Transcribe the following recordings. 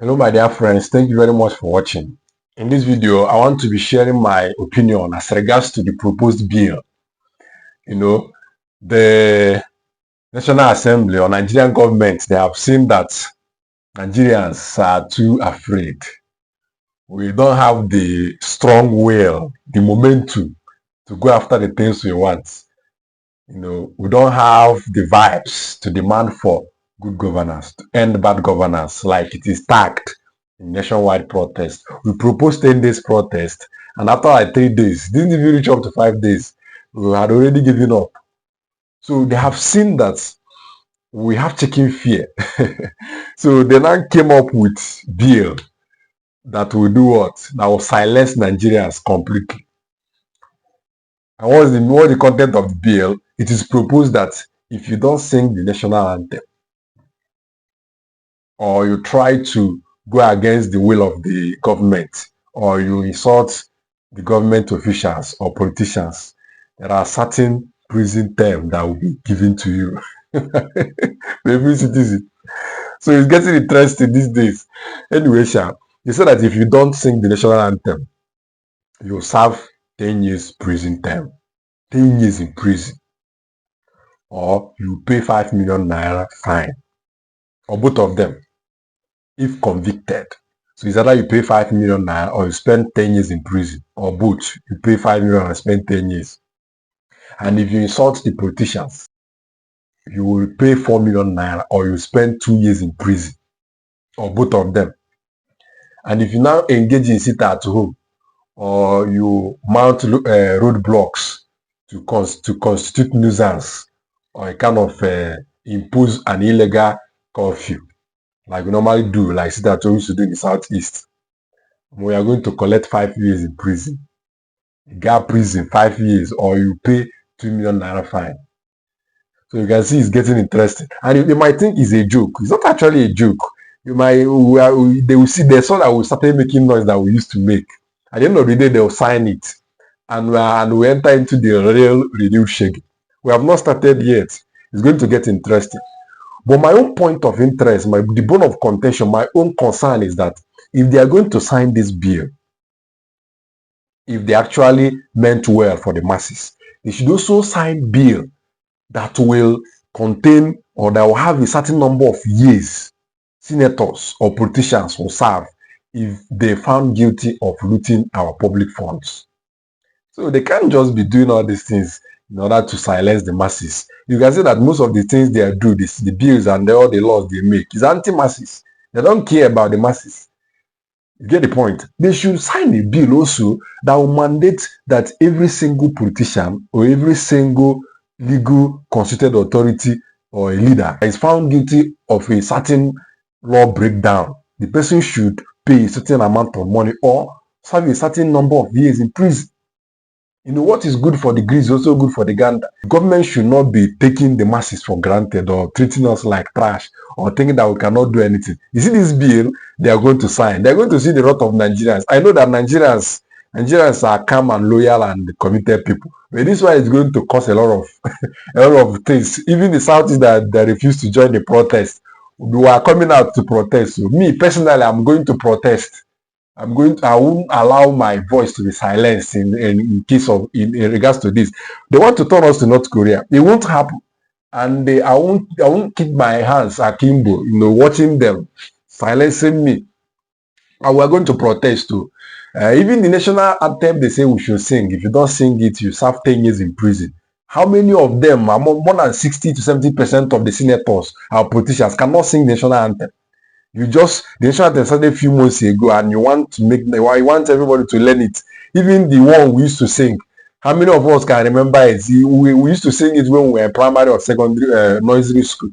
Hello, my dear friends. Thank you very much for watching. In this video, I want to be sharing my opinion as regards to the proposed bill. You know, the National Assembly or Nigerian government, they have seen that Nigerians are too afraid. We don't have the strong will, the momentum to go after the things we want. We don't have the vibes to demand for good governance, to end bad governance like it is tagged in nationwide protest. We proposed 10 days protest, and after like 3 days, didn't even reach up to 5 days, we had already given up. So they have seen that we have chicken fear. So they now came up with bill that will do what? That will silence Nigerians completely. And what the content of the bill? It is proposed that if you don't sing the national anthem, or you try to go against the will of the government, or you insult the government officials or politicians, there are certain prison terms that will be given to you. Every citizen. So it's getting interesting these days. Anyway, they said that if you don't sing the national anthem, you'll serve 10 years prison term. 10 years in prison. Or you pay 5 million naira fine. Or both of them, if convicted. So it's either you pay 5 million naira or you spend 10 years in prison, or both. You pay 5 million and spend 10 years. And if you insult the politicians, you will pay 4 million naira or you spend 2 years in prison, or both of them. And if you now engage in sit at home, or you mount roadblocks to constitute nuisance, or a kind of impose an illegal curfew, like we normally do, like sit at home used to do in the southeast, we are going to collect 5 years in prison. You get prison 5 years, or you pay 2 million naira fine. So you can see it's getting interesting. And you might think it's a joke. It's not actually a joke. They will see the song that we started making noise that we used to make. At the end of the day, they'll sign it. And we enter into the real renewed shaking. We have not started yet. It's going to get interesting. But my own point of interest, the bone of contention, my own concern is that if they are going to sign this bill, if they actually meant well for the masses, they should also sign bill that will contain, or that will have a certain number of years senators or politicians will serve if they found guilty of looting our public funds. So they can't just be doing all these things in order to silence the masses. You can see that most of the things they do, the bills and all the laws they make, is anti-masses. They don't care about the masses. You get the point? They should sign a bill also that will mandate that every single politician or every single legal constituted authority or a leader is found guilty of a certain law breakdown, the person should pay a certain amount of money or serve a certain number of years in prison. What is good for the grease is also good for the gander. The government should not be taking the masses for granted or treating us like trash or thinking that we cannot do anything. You see this bill they are going to sign. They're going to see the wrath of Nigerians. I know that Nigerians are calm and loyal and committed people. But this one is going to cause a lot of things. Even the Southeast that refuse to join the protest, we are coming out to protest. So me personally, I'm going to protest. I won't allow my voice to be silenced in regards to this. They want to turn us to North Korea. It won't happen. And I won't keep my hands akimbo, watching them silencing me. And we're going to protest too. Even the national anthem they say we should sing. If you don't sing it, you serve 10 years in prison. How many of them, more than 60 to 70% of the senators, our politicians, cannot sing the national anthem? The national anthem started a few months ago, and you want everybody to learn it. Even the one we used to sing, how many of us can remember it? We used to sing it when we were in primary or secondary, nursery school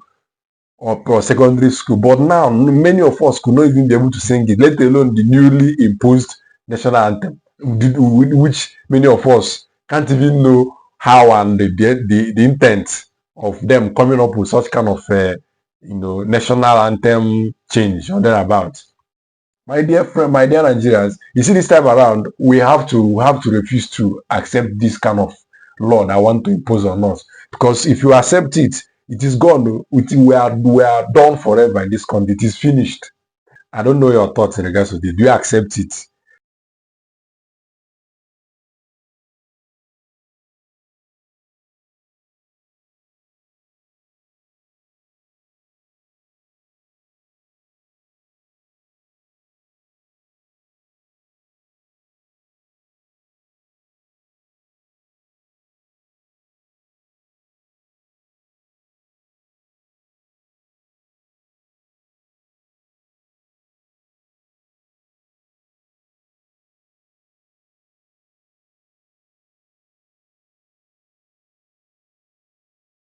or secondary school. But now, many of us could not even be able to sing it, let alone the newly imposed national anthem, which many of us can't even know how and the intent of them coming up with such kind of national anthem change or thereabout. My dear friend, my dear Nigerians, you see, this time around we have to refuse to accept this kind of law that want to impose on us, because if you accept it, it is gone. We are done forever in this country. It is finished. I don't know your thoughts in regards to this. Do you accept it?